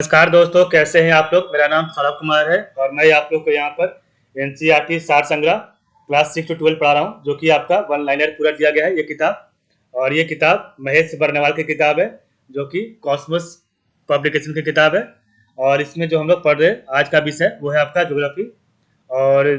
नमस्कार दोस्तों, कैसे हैं आप लोग। मेरा नाम सौरभ कुमार है और मैं आप लोग को यहाँ पर एनसीईआरटी सार संग्रह क्लास 6 to 12 पढ़ा रहा हूँ, जो कि आपका वन लाइनर पूरा दिया गया है ये किताब। और ये किताब महेश बर्नवाल की किताब है, जो कि कॉस्मोस पब्लिकेशन की किताब है। और इसमें जो हम लोग पढ़ रहे हैं आज का विषय वो है आपका ज्योग्राफी। और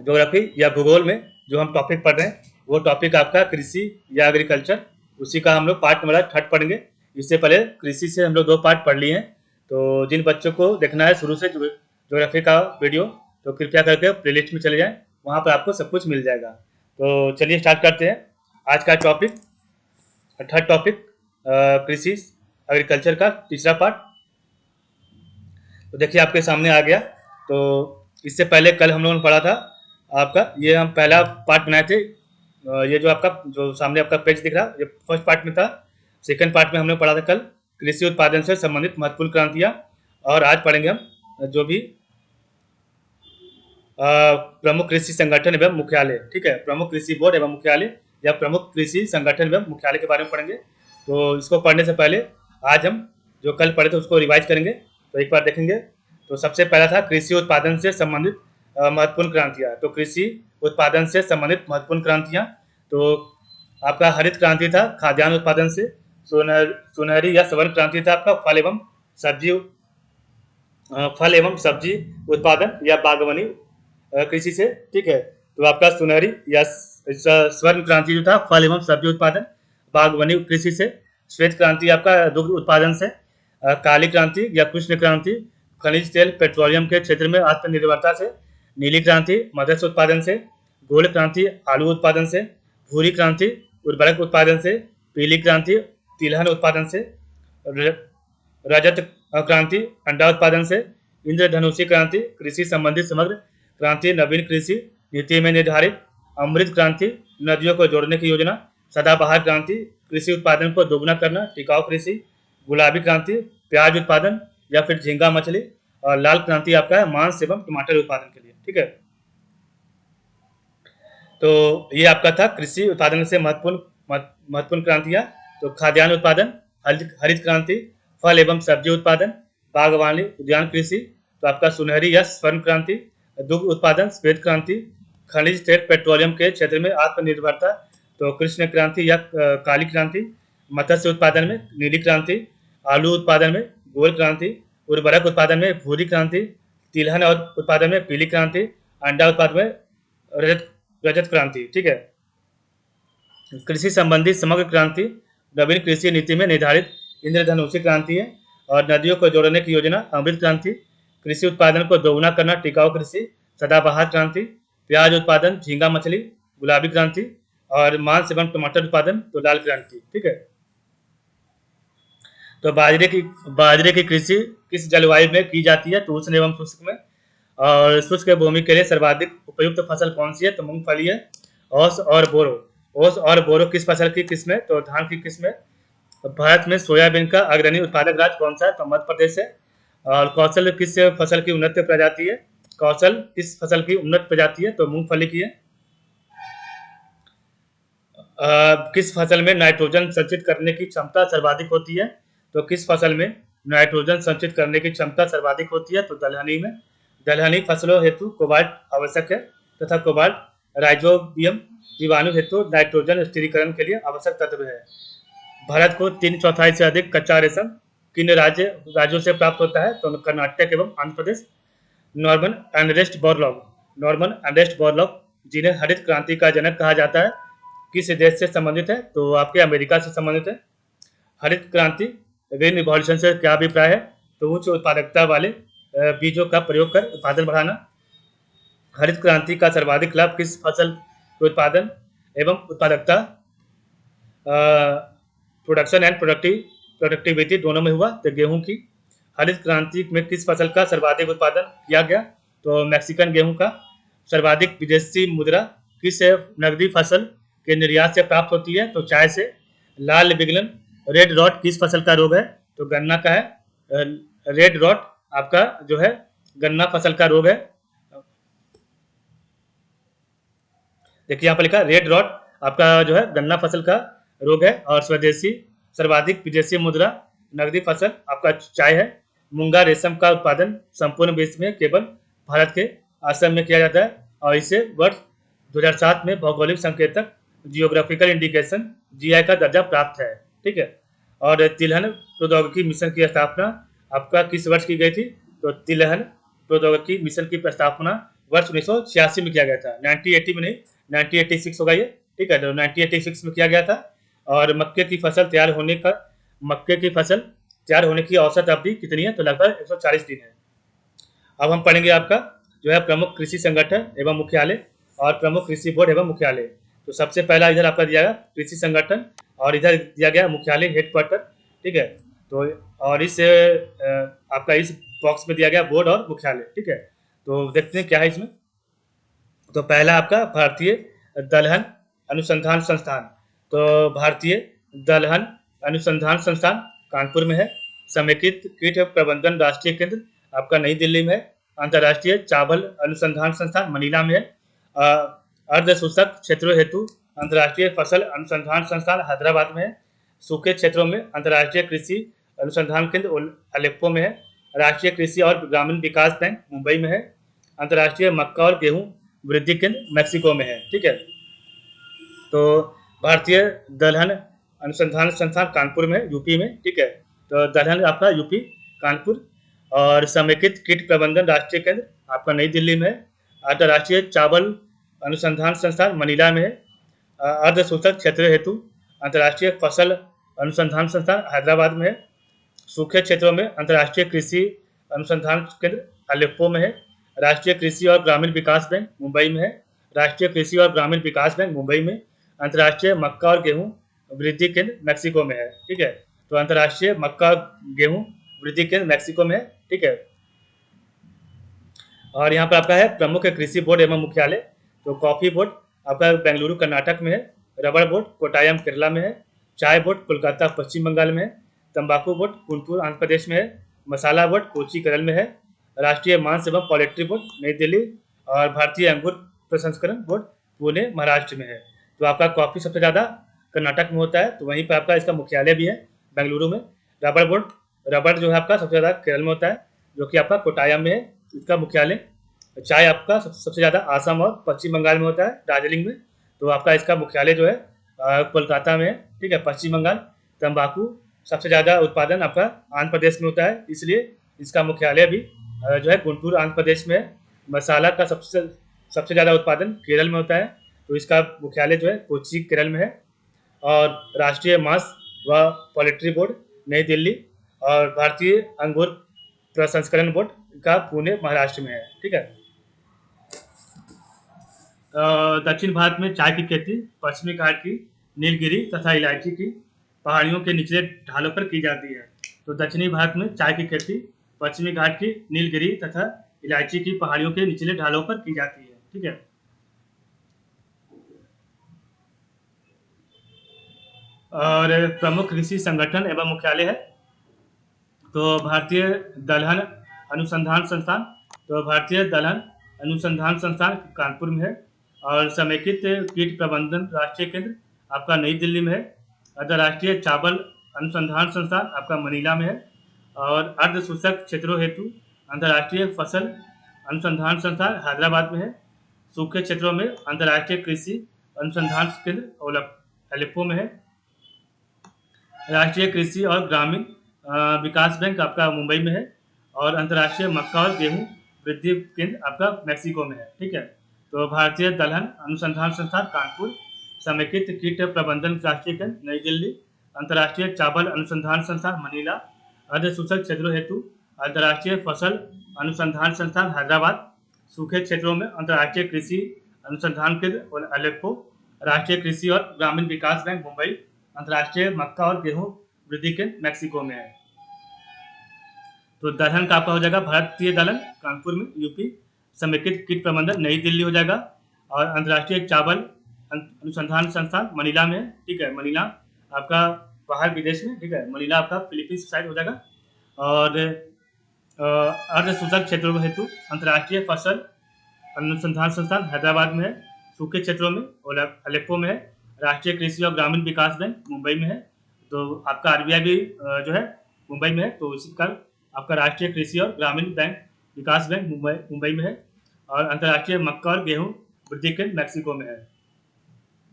ज्योग्राफी या भूगोल में जो हम टॉपिक पढ़ रहे हैं वो टॉपिक आपका कृषि या एग्रीकल्चर, उसी का हम लोग पार्ट नंबर 3 पढ़ेंगे। इससे पहले कृषि से हम लोग 2 पार्ट पढ़ लिए हैं। तो जिन बच्चों को देखना है शुरू से ज्योग्राफी का वीडियो, तो कृपया करके प्लेलिस्ट में चले जाएं, वहाँ पर आपको सब कुछ मिल जाएगा। तो चलिए स्टार्ट करते हैं आज का टॉपिक, थर्ड टॉपिक, कृषि एग्रीकल्चर का तीसरा पार्ट। तो देखिए आपके सामने आ गया। तो इससे पहले कल हम लोगों ने पढ़ा था आपका, ये हम पहला पार्ट बनाए थे। ये जो आपका जो सामने आपका पेज दिख रहा है ये फर्स्ट पार्ट में था। सेकंड पार्ट में हमने पढ़ा था कल कृषि उत्पादन से संबंधित महत्वपूर्ण क्रांतियां। और आज पढ़ेंगे हम जो भी प्रमुख कृषि संगठन एवं मुख्यालय, ठीक है, प्रमुख कृषि बोर्ड एवं मुख्यालय या प्रमुख कृषि संगठन एवं मुख्यालय के बारे में पढ़ेंगे। तो इसको पढ़ने से पहले आज हम जो कल पढ़े थे उसको रिवाइज करेंगे। तो एक बार देखेंगे। तो सबसे पहला था कृषि उत्पादन से संबंधित महत्वपूर्ण क्रांतियां। तो कृषि उत्पादन से संबंधित महत्वपूर्ण क्रांतियां, तो आपका हरित क्रांति था खाद्यान्न उत्पादन से, सुनहरी या स्वर्ण क्रांति था आपका फल एवं सब्जी उत्पादन या बागवानी कृषि से, ठीक है। तो आपका सुनहरी या स्वर्ण क्रांति जो था फल एवं सब्जी उत्पादन बागवानी कृषि से। श्वेत क्रांति आपका दुग्ध उत्पादन से। काली क्रांति या कृष्ण क्रांति खनिज तेल पेट्रोलियम के क्षेत्र में आत्मनिर्भरता से। नीली क्रांति मत्स्य उत्पादन से। गोल्ड क्रांति आलू उत्पादन से। भूरी क्रांति उर्वरक उत्पादन से। पीली क्रांति तिलहन उत्पादन से। रजत क्रांति अंडा उत्पादन से। इंद्रधनुषी क्रांति कृषि संबंधित समग्र क्रांति नवीन कृषि नीति में निर्धारित। अमृत क्रांति नदियों को जोड़ने की योजना। सदाबहार क्रांति कृषि उत्पादन को दोगुना करना टिकाऊ कृषि। गुलाबी क्रांति प्याज उत्पादन या फिर झींगा मछली। और लाल क्रांति आपका है मांस एवं टमाटर उत्पादन के लिए, ठीक है। तो ये आपका था कृषि उत्पादन से महत्वपूर्ण क्रांतियां। तो खाद्यान्न उत्पादन हरित क्रांति फल एवं सब्जी उत्पादन बागवानी उद्यान कृषि। तो आपका सुनहरी या स्वर्ण क्रांति दुग्ध उत्पादन श्वेत क्रांति खनिज तेल पेट्रोलियम के क्षेत्र में आत्मनिर्भरता। तो कृष्ण क्रांति या काली क्रांति मत्स्य उत्पादन में। नीली क्रांति आलू उत्पादन में। गोल्ड क्रांति उर्वरक उत्पादन में। भूरी क्रांति तिलहन और उत्पादन में। पीली क्रांति अंडा उत्पादन में। रजत क्रांति, ठीक है। कृषि संबंधी समग्र क्रांति नवीन कृषि नीति में निर्धारित इंद्रधनुषी क्रांति है। और नदियों को जोड़ने की योजना अमृत क्रांति कृषि उत्पादन को दोगुना करना टिकाऊ कृषि। सदाबहार क्रांति प्याज उत्पादन झींगा मछली। गुलाबी क्रांति और मांस एवं टमाटर उत्पादन। तो लाल क्रांति, ठीक है। तो बाजरे की कृषि किस जलवायु में की जाती है? तो उष्ण एवं शुष्क में। और शुष्क भूमि के लिए सर्वाधिक उपयुक्त फसल कौन सी है? तो मूंगफली है। ओस और बोरो, ओस और बोरो किस फसल की किस्म है? तो धान की किस्म है। भारत में सोयाबीन का अग्रणी उत्पादक राज्य कौन सा है? तो मध्य प्रदेश है। और कौशल किस फसल की उन्नत प्रजाति है? कौशल किस फसल की उन्नत प्रजाति है? तो मूंगफली की है। किस फसल में नाइट्रोजन संचित करने की क्षमता सर्वाधिक होती है? तो किस फसल में नाइट्रोजन संचित करने की क्षमता सर्वाधिक होती है? तो दलहनी में। दलहनी फसलों हेतु कोबाल्ट आवश्यक है तथा कोबाल्ट राइजोबियम जीवाणु हेतु नाइट्रोजन स्थिरीकरण के लिए आवश्यक तत्व है। भारत को 3/4 से अधिक कच्चा रेशम किन राज्यों से प्राप्त होता है? तो कर्नाटक एवं आंध्र प्रदेश। नॉर्मन एंडेस्ट बॉरलॉग जिन्हें हरित क्रांति का जनक कहा जाता है किस देश से संबंधित है? तो आपके अमेरिका से संबंधित है। हरित क्रांति ग्रीन रिवॉल्यूशन से क्या अभिप्राय है? तो उच्च उत्पादकता वाले बीजों का प्रयोग कर उत्पादन बढ़ाना। हरित क्रांति का सर्वाधिक लाभ किस फसल के उत्पादन एवं उत्पादकता प्रोडक्शन एंड प्रोडक्टिविटी दोनों में हुआ? तो गेहूं की। हरित क्रांति में किस फसल का सर्वाधिक उत्पादन किया गया? तो मैक्सिकन गेहूं का। सर्वाधिक विदेशी मुद्रा किस नकदी फसल के निर्यात से प्राप्त होती है? तो चाय से। लाल विगलन रेड रॉट किस फसल का रोग है? तो गन्ना का है। रेड रॉट आपका जो है गन्ना फसल का रोग है। देखिए यहाँ पर लिखा रेड रॉट आपका जो है गन्ना फसल का रोग है। और स्वदेशी सर्वाधिक विदेशी मुद्रा नकदी फसल आपका चाय है। मूंगा रेशम का उत्पादन संपूर्ण विश्व में केवल भारत के असम में किया जाता है और इसे वर्ष 2007 में भौगोलिक संकेतक जियोग्राफिकल इंडिकेशन जीआई का दर्जा प्राप्त है। ठीक है। और तिलहन प्रौद्योगिकी मिशन की स्थापना आपका किस वर्ष की गई थी? तो तिलहन प्रौद्योगिकी मिशन की स्थापना वर्ष 1986 में किया गया था। 1980 में नहीं, 1986 होगा ये। ठीक है, तो 1986 में किया गया था। और मक्के की फसल तैयार होने की औसत अवधि कितनी है? तो लगभग 140 दिन है। अब हम पढ़ेंगे आपका जो है प्रमुख कृषि संगठन एवं मुख्यालय और प्रमुख कृषि बोर्ड एवं मुख्यालय। तो सबसे पहला इधर आपका दिया गया कृषि संगठन और इधर दिया गया मुख्यालय हेडक्वार्टर। ठीक है, तो और इस आपका इस बॉक्स में दिया गया बोर्ड और मुख्यालय। ठीक है, तो देखते हैं क्या है इसमें। तो पहला आपका भारतीय दलहन अनुसंधान संस्थान। तो भारतीय दलहन अनुसंधान संस्थान कानपुर में है। समेकित कीट प्रबंधन राष्ट्रीय केंद्र आपका नई दिल्ली में है। अंतर्राष्ट्रीय चावल अनुसंधान संस्थान मनीला में है। अर्ध शुष्क क्षेत्रों हेतु अंतर्राष्ट्रीय फसल अनुसंधान संस्थान हैदराबाद में है। सूखे क्षेत्रों में अंतर्राष्ट्रीय कृषि अनुसंधान केंद्र अलेप्पो में है। राष्ट्रीय कृषि और ग्रामीण विकास बैंक मुंबई में है। अंतर्राष्ट्रीय मक्का और गेहूं वृद्धि केंद्र मैक्सिको में है। ठीक है, तो भारतीय दलहन अनुसंधान संस्थान कानपुर में यूपी में। ठीक है, तो दलहन आपका यूपी कानपुर। और समेकित कीट प्रबंधन राष्ट्रीय केंद्र आपका नई दिल्ली में है। अंतर्राष्ट्रीय चावल अनुसंधान संस्थान मनीला में है। अर्ध शुष्क क्षेत्र हेतु अंतर्राष्ट्रीय फसल अनुसंधान संस्थान हैदराबाद में है। सूखे क्षेत्रों में अंतर्राष्ट्रीय कृषि अनुसंधान केंद्र अलेप्पो में है। राष्ट्रीय कृषि और ग्रामीण विकास बैंक मुंबई में है। राष्ट्रीय कृषि और ग्रामीण विकास बैंक मुंबई में। अंतर्राष्ट्रीय मक्का और गेहूं वृद्धि केंद्र मैक्सिको में है। ठीक है, तो अंतर्राष्ट्रीय मक्का गेहूं वृद्धि केंद्र मैक्सिको में है। ठीक है, और यहाँ पर आपका है प्रमुख कृषि बोर्ड एवं मुख्यालय। तो कॉफी बोर्ड आपका बेंगलुरु कर्नाटक में है। रबड़ बोर्ड कोटायम केरला में है। चाय बोर्ड कोलकाता पश्चिम बंगाल में है। तंबाकू बोर्ड गुंटूर आंध्र प्रदेश में है। मसाला बोर्ड कोची केरल में है। राष्ट्रीय मांस एवं पोल्ट्री बोर्ड नई दिल्ली। और भारतीय अंगूर प्रसंस्करण बोर्ड पुणे महाराष्ट्र में है। तो आपका कॉफी सबसे ज़्यादा कर्नाटक में होता है, तो वहीं पर आपका इसका मुख्यालय भी है बेंगलुरु में। रबड़ जो है आपका सबसे ज़्यादा केरल में होता है, जो कि आपका कोटायम में है इसका मुख्यालय। चाय आपका सबसे ज़्यादा आसाम और पश्चिम बंगाल में होता है, दार्जिलिंग में। तो आपका इसका मुख्यालय जो है कोलकाता में है। ठीक है, पश्चिम बंगाल। तंबाकू सबसे ज़्यादा उत्पादन आपका आंध्र प्रदेश में होता है, इसलिए इसका मुख्यालय भी जो है गुंटूर आंध्र प्रदेश में है। मसाला का सबसे ज़्यादा उत्पादन केरल में होता है, तो इसका मुख्यालय जो है कोची केरल में है। और राष्ट्रीय मांस व पोल्ट्री बोर्ड नई दिल्ली और भारतीय अंगूर प्रसंस्करण बोर्ड का पुणे महाराष्ट्र में है। ठीक है, दक्षिण भारत में चाय की खेती पश्चिमी घाट की नीलगिरी तथा इलायची की पहाड़ियों के निचले ढालों पर की जाती है। तो दक्षिणी भारत में चाय की खेती पश्चिमी घाट की नीलगिरी तथा इलायची की पहाड़ियों के निचले ढालों पर की जाती है। ठीक है, और प्रमुख कृषि संगठन एवं मुख्यालय है तो भारतीय दलहन अनुसंधान संस्थान। तो भारतीय दलहन अनुसंधान संस्थान कानपुर में है। और समेकित कीट प्रबंधन राष्ट्रीय केंद्र आपका नई दिल्ली में है। अंतर्राष्ट्रीय चावल अनुसंधान संस्थान आपका मनीला में है। और अर्ध शुष्क क्षेत्रों हेतु अंतर्राष्ट्रीय फसल अनुसंधान संस्थान हैदराबाद में है। सूखे क्षेत्रों में अंतर्राष्ट्रीय कृषि अनुसंधान केंद्र अलेप्पो में है। राष्ट्रीय कृषि और ग्रामीण विकास बैंक आपका मुंबई में है। और अंतर्राष्ट्रीय मक्का और गेहूं वृद्धि केंद्र आपका मैक्सिको में है। ठीक है, तो भारतीय दलहन अनुसंधान संस्थान कानपुर। समेकित कीट प्रबंधन राष्ट्रीय केंद्र नई दिल्ली। अंतर्राष्ट्रीय चावल अनुसंधान संस्थान मनीला। अर्धसूचक क्षेत्रों हेतु अंतर्राष्ट्रीय फसल अनुसंधान संस्थान हैदराबाद। सूखे क्षेत्रों में अंतर्राष्ट्रीय कृषि अनुसंधान केंद्र अलेप्पो। राष्ट्रीय कृषि और ग्रामीण विकास बैंक मुंबई। अंतर्राष्ट्रीय मक्का और गेहूं वृद्धि केंद्र मैक्सिको में है। तो दलहन का आपका हो जाएगा भारतीय दलहन कानपुर में यूपी। समेकित कीट प्रबंधन नई दिल्ली हो जाएगा। और अंतर्राष्ट्रीय चावल अनुसंधान संस्थान मनीला में है। ठीक है, मनीला आपका बाहर विदेश में। ठीक है, मनीला आपका फिलीपींस साइड हो जाएगा। और अर्धसूचक क्षेत्रों हेतु अंतर्राष्ट्रीय फसल अनुसंधान संस्थान हैदराबाद में है। सूखे क्षेत्रों में अलेप्पो में है। राष्ट्रीय कृषि और ग्रामीण विकास बैंक मुंबई में है। तो आपका आरबीआई भी जो है मुंबई में है, तो इसी का आपका राष्ट्रीय कृषि और ग्रामीण बैंक विकास बैंक मुंबई में है, और अंतर्राष्ट्रीय मक्का और गेहूं वृद्धि केंद्र मैक्सिको में है।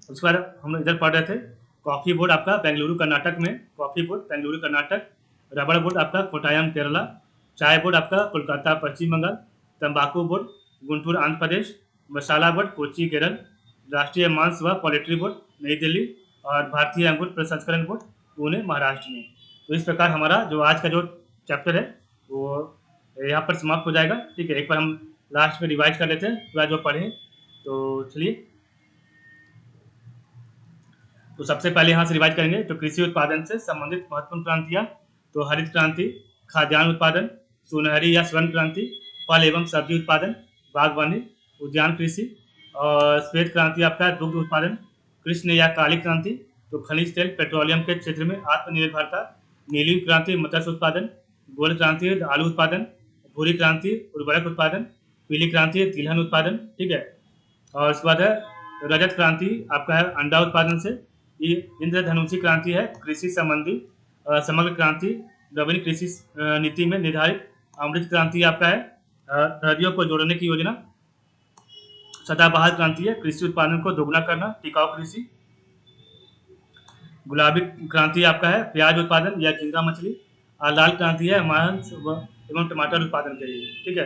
उसके बाद हम इधर पढ़ रहे थे, कॉफी बोर्ड आपका बेंगलुरु कर्नाटक में, कॉफी बोर्ड बेंगलुरु कर्नाटक, रबड़ बोर्ड आपका कोटायम केरला, चाय बोर्ड आपका कोलकाता पश्चिम बंगाल, तंबाकू बोर्ड गुंटूर आंध्र प्रदेश, मसाला बोर्ड कोची केरल, राष्ट्रीय मांस व पोल्ट्री बोर्ड नई दिल्ली, और भारतीय अंगूर प्रसंस्करण बोर्ड पुणे महाराष्ट्र में। तो इस प्रकार हमारा जो आज का जो चैप्टर है वो यहाँ पर समाप्त हो जाएगा। ठीक है, एक बार हम लास्ट में रिवाइज कर लेते हैं पूरा जो पढ़े। तो चलिए, तो सबसे पहले यहाँ से रिवाइज करेंगे। तो कृषि उत्पादन से संबंधित महत्वपूर्ण क्रांतियाँ, तो हरित क्रांति, खाद्यान्न उत्पादन, सुनहरी या स्वर्ण क्रांति, फल एवं सब्जी उत्पादन, बागवानी, उद्यान कृषि, और श्वेत क्रांति आपका दुग्ध उत्पादन, कृष्ण या काली क्रांति, तो खनिज तेल पेट्रोलियम के क्षेत्र में आत्मनिर्भरता, नीली क्रांति मत्स्य उत्पादन, गोल्ड क्रांति आलू उत्पादन, भूरी क्रांति उर्वरक उत्पादन, पीली क्रांति तिलहन उत्पादन। ठीक है, और उसके बाद है रजत क्रांति आपका है अंडा उत्पादन से, ये इंद्रधनुषी क्रांति है कृषि संबंधी, समग्र क्रांति नवीन कृषि नीति में निर्धारित, अमृत क्रांति आपका है नदियों को जोड़ने की योजना, सदाबहार क्रांति है कृषि उत्पादन को दोगुना करना, टिकाऊ कृषि, गुलाबी क्रांति आपका है प्याज उत्पादन या झींगा मछली, और लाल क्रांति है मांस एवं टमाटर उत्पादन के लिए। ठीक है,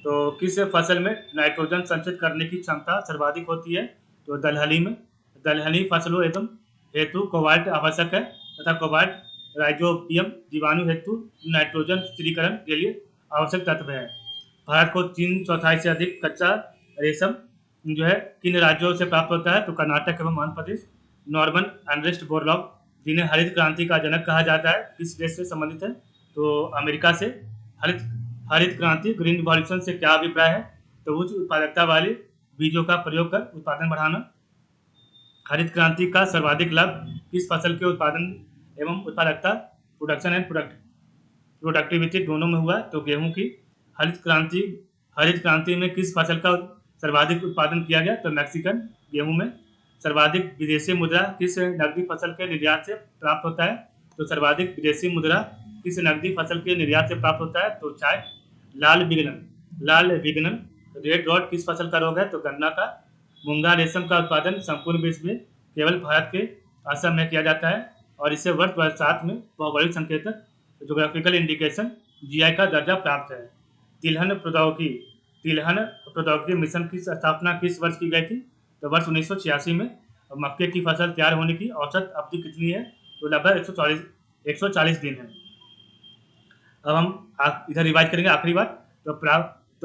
तो किस फसल में नाइट्रोजन संचित करने की क्षमता सर्वाधिक होती है? तो दलहनी में। दलहनी फसलों एवं हेतु कोबाल्ट आवश्यक है तथा कोबाल्ट राइजोबियम जीवाणु हेतु नाइट्रोजन स्थिरीकरण के लिए आवश्यक तत्व है। भारत को 3/4 से अधिक कच्चा रेशम जो है किन राज्यों से प्राप्त होता है? तो कर्नाटक एवं आंध्र प्रदेश। नॉर्मन एंड्रेस्ट बोरलॉग, जिन्हें हरित क्रांति का जनक कहा जाता है, किस देश से संबंधित है? तो अमेरिका से। हरित क्रांति ग्रीन रिवॉल्यूशन से क्या अभिप्राय है? तो उच्च उत्पादकता वाले बीजों का प्रयोग कर उत्पादन बढ़ाना। हरित क्रांति का सर्वाधिक लाभ किस फसल के उत्पादन एवं उत्पादकता, प्रोडक्शन एंड प्रोडक्टिविटी दोनों में हुआ? तो गेहूं की। हरित क्रांति में किस फसल का सर्वाधिक उत्पादन किया गया? तो मैक्सिकन गेहूं में। सर्वाधिक विदेशी मुद्रा किस नकदी फसल के निर्यात से प्राप्त होता है? तो सर्वाधिक विदेशी मुद्रा किस नकदी फसल के निर्यात से प्राप्त होता है? तो चाय। लाल विगनन रेड रॉट किस फसल का रोग है? तो गन्ना का। मूंगा रेशम का उत्पादन संपूर्ण विश्व में केवल भारत के असम में किया जाता है, और इसे वर्ष 2007 में भौगोलिक संकेतक जोग्राफिकल इंडिकेशन जीआई का दर्जा प्राप्त है। तिलहन प्रौद्योगिकी मिशन की स्थापना किस वर्ष की गई थी? तो वर्ष 1986 में। मक्के की फसल तैयार होने की औसत अवधि कितनी है? तो लगभग 140 दिन है। अब हम इधर रिवाइज करेंगे आखिरी बार। तो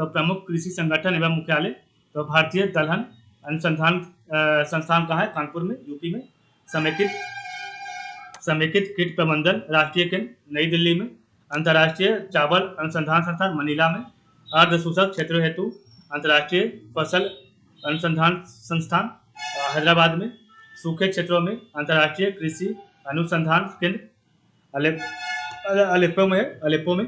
प्रमुख कृषि संगठन एवं मुख्यालय, तो भारतीय दलहन अनुसंधान संस्थान कहाँ है? कानपुर में, यूपी में। समेकित कीट प्रबंधन राष्ट्रीय केंद्र नई दिल्ली में। अंतर्राष्ट्रीय चावल अनुसंधान संस्थान मनीला में। अर्ध सूचक क्षेत्रों हेतु अंतर्राष्ट्रीय फसल अनुसंधान संस्थान हैदराबाद में। सूखे क्षेत्रों में अंतर्राष्ट्रीय कृषि अनुसंधान केंद्र अलेप्पो में।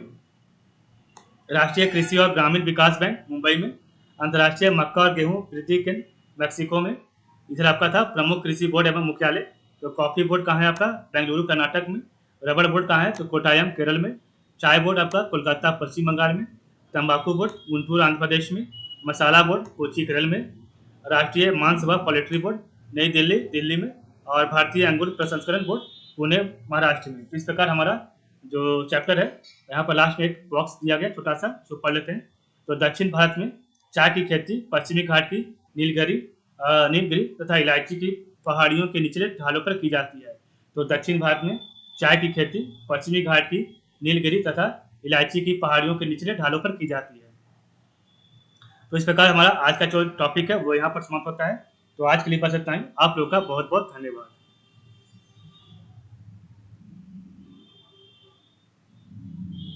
राष्ट्रीय कृषि और ग्रामीण विकास बैंक मुंबई में। अंतर्राष्ट्रीय मक्का और गेहूं वृद्धि केंद्र मैक्सिको में। इधर आपका था प्रमुख कृषि बोर्ड एवं मुख्यालय। तो कॉफी बोर्ड कहाँ है आपका? बेंगलुरु कर्नाटक में। रबड़ बोर्ड कहाँ है? तो कोटायम केरल में। चाय बोर्ड आपका कोलकाता पश्चिम बंगाल में। तंबाकू बोर्ड गुंटूर आंध्र प्रदेश में। मसाला बोर्ड कोची केरल में। राष्ट्रीय मांस व पोल्ट्री बोर्ड नई दिल्ली में। और भारतीय अंगूर प्रसंस्करण बोर्ड पुणे महाराष्ट्र में। तो इस प्रकार हमारा जो चैप्टर है, यहाँ पर लास्ट में एक बॉक्स दिया गया छोटा सा, जो पढ़ लेते हैं। तो दक्षिण भारत में चाय की खेती पश्चिमी घाट की नीलगिरी तथा इलायची की पहाड़ियों के निचले ढालों पर की जाती है। तो दक्षिण भारत में चाय की खेती पश्चिमी घाट की नीलगिरी तथा इलायची की पहाड़ियों के निचले ढालों पर की जाती है। तो इस प्रकार हमारा आज का जो टॉपिक है वो यहाँ पर समाप्त होता है। तो आज के लिए बस इतना ही। आप लोगों का बहुत बहुत धन्यवाद।